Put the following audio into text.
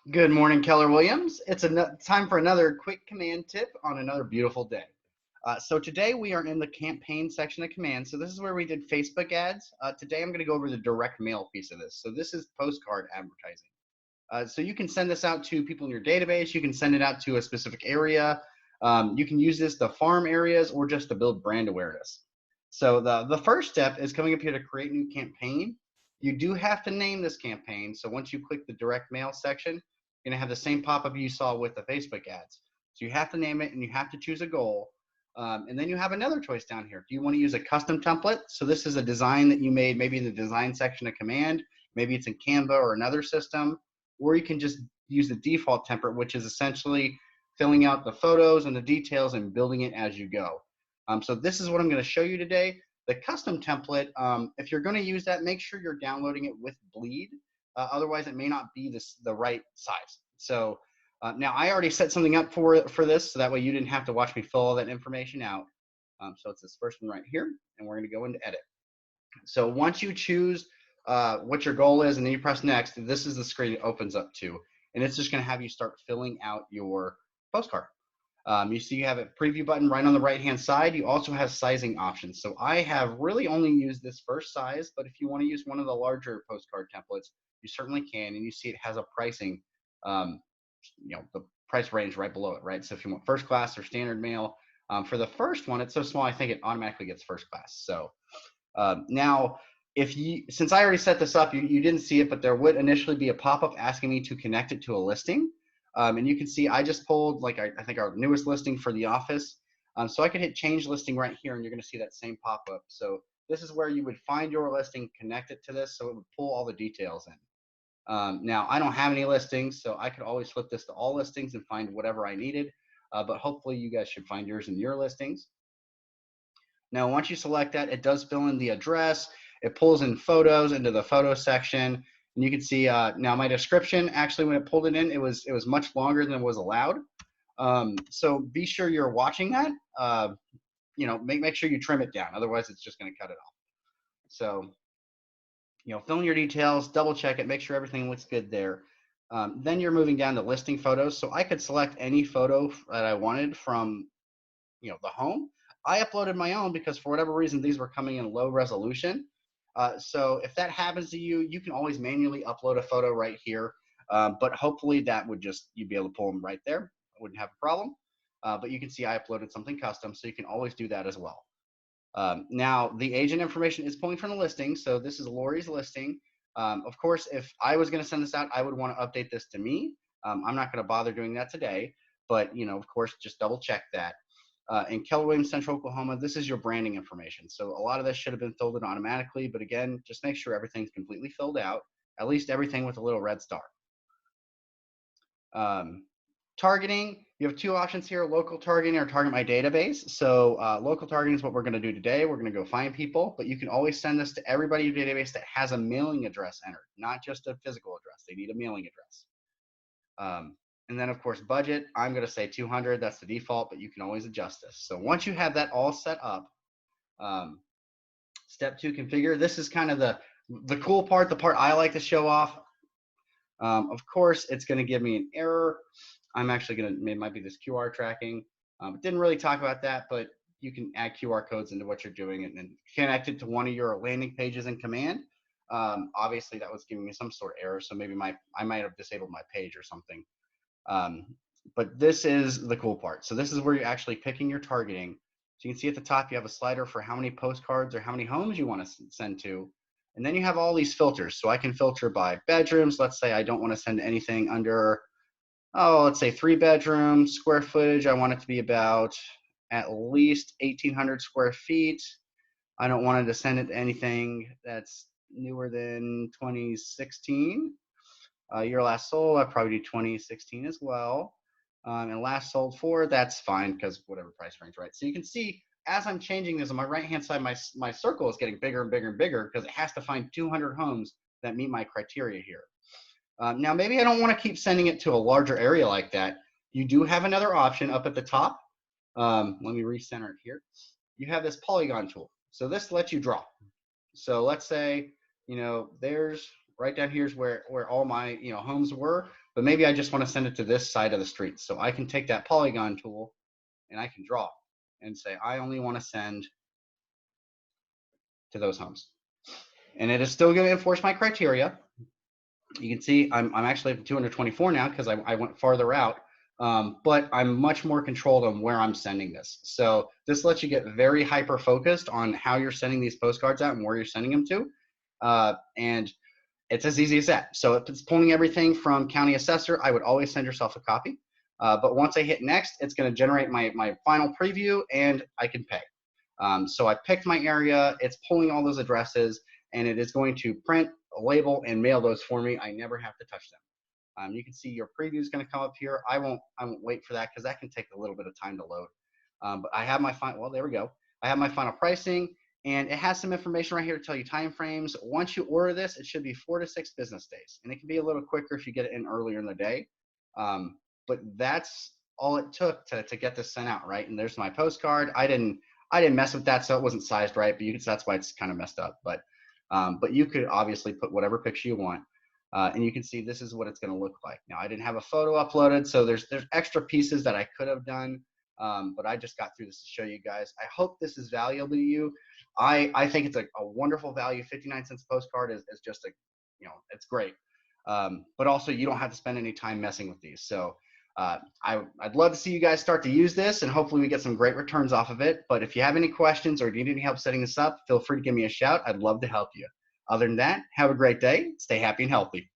Good morning, Keller Williams. It's time for another quick command tip on another beautiful day. So today we are in the campaign section of command. So this is where we did Facebook ads. Today I'm going to go over the direct mail piece of this. So this is postcard advertising. So you can send this out to people in your database. You can send it out to a specific area. You can use this to farm areas or just to build brand awareness. So the first step is coming up here to create new campaign. You do have to name this campaign. So once you click the direct mail section, you're going to have the same pop-up you saw with the Facebook ads. So you have to name it and you have to choose a goal. And then you have another choice down here. Do you want to use a custom template? So this is a design that you made maybe in the design section of command. Maybe it's in Canva or another system. Or you can just use the default template, which is essentially filling out the photos and the details and building it as you go. So this is what I'm going to show you today. The custom template, if you're going to use that, make sure you're downloading it with Bleed. Otherwise, it may not be the right size. So now I already set something up for this, so that way you didn't have to watch me fill all that information out. So it's this first one right here, and we're going to go into edit. So once you choose what your goal is and then you press next, this is the screen it opens up to. And it's just going to have you start filling out your postcard. You see you have a preview button right on the right hand side. You also have sizing options. So I have really only used this first size, but if you want to use one of the larger postcard templates, you certainly can. And you see it has a pricing, the price range right below it, right? So if you want first class or standard mail, for the first one, it's so small, I think it automatically gets first class. So now, since I already set this up, you didn't see it, but there would initially be a pop-up asking me to connect it to a listing. And you can see I just pulled, like, I think our newest listing for the office. So I could hit change listing right here, and you're going to see that same pop-up. So this is where you would find your listing, connect it to this, so it would pull all the details in. Now, I don't have any listings, so I could always flip this to all listings and find whatever I needed. But hopefully you guys should find yours in your listings. Now, once you select that, it does fill in the address. It pulls in photos into the photo section. And you can see now my description, actually, when it pulled it in, it was much longer than was allowed. So be sure you're watching that. Make sure you trim it down. Otherwise, it's just going to cut it off. So, fill in your details, double check it, make sure everything looks good there. Then you're moving down to listing photos. So I could select any photo that I wanted from, the home. I uploaded my own because for whatever reason, these were coming in low resolution. So if that happens to you, you can always manually upload a photo right here. But hopefully that would you'd be able to pull them right there. I wouldn't have a problem. But you can see I uploaded something custom, so you can always do that as well. Now, the agent information is pulling from the listing. So this is Lori's listing. Of course, if I was going to send this out, I would want to update this to me. I'm not going to bother doing that today. But, of course, just double check that. In Keller Williams, Central Oklahoma, this is your branding information. So a lot of this should have been filled in automatically, but again, just make sure everything's completely filled out, at least everything with a little red star. Targeting, you have two options here, local targeting or target my database. So local targeting is what we're going to do today. We're going to go find people, but you can always send this to everybody in your database that has a mailing address entered, not just a physical address. They need a mailing address. And then, of course, budget, I'm going to say 200. That's the default, but you can always adjust this. So once you have that all set up, step 2, configure. This is kind of the cool part, the part I like to show off. Of course, it's going to give me an error. I'm actually going to, it might be this QR tracking. Didn't really talk about that, but you can add QR codes into what you're doing and then connect it to one of your landing pages in command. Obviously, that was giving me some sort of error, so maybe I might have disabled my page or something. But this is the cool part. So this is where you're actually picking your targeting. So you can see at the top, you have a slider for how many postcards or how many homes you want to send to. And then you have all these filters. So I can filter by bedrooms. Let's say I don't want to send anything under, let's say 3 bedrooms, square footage. I want it to be about at least 1,800 square feet. I don't want it to send it to anything that's newer than 2016. Your last sold, I'd probably do 2016 as well. And last sold for, that's fine because whatever price range, right? So you can see as I'm changing this on my right-hand side, my circle is getting bigger and bigger and bigger because it has to find 200 homes that meet my criteria here. Now, maybe I don't want to keep sending it to a larger area like that. You do have another option up at the top. Let me recenter it here. You have this polygon tool. So this lets you draw. So let's say, there's right down here's where all my homes were, but maybe I just want to send it to this side of the street. So I can take that polygon tool and I can draw and say I only want to send to those homes, and it is still going to enforce my criteria. You can see I'm actually at 224 now because I went farther out, but I'm much more controlled on where I'm sending this. So this lets you get very hyper focused on how you're sending these postcards out and where you're sending them to, and it's as easy as that. So if it's pulling everything from county assessor, I would always send yourself a copy. But once I hit next, it's going to generate my final preview and I can pay. So I picked my area, it's pulling all those addresses, and it is going to print, label, and mail those for me. I never have to touch them. You can see your preview is going to come up here. I won't wait for that because that can take a little bit of time to load. But I have my final, well, there we go. I have my final pricing, and it has some information right here to tell you time frames. Once you order this, it should be 4 to 6 business days, and it can be a little quicker if you get it in earlier in the day. But that's all it took to get this sent out, right? And there's my postcard. I didn't mess with that, so it wasn't sized right, but that's why it's kind of messed up. But you could obviously put whatever picture you want, and you can see this is what it's going to look like. Now, I didn't have a photo uploaded, so there's extra pieces that I could have done, but I just got through this to show you guys. I hope this is valuable to you. I think it's a wonderful value. 59 cents a postcard is just it's great. But also you don't have to spend any time messing with these. So I'd love to see you guys start to use this, and hopefully we get some great returns off of it. But if you have any questions or need any help setting this up, feel free to give me a shout. I'd love to help you. Other than that, have a great day. Stay happy and healthy.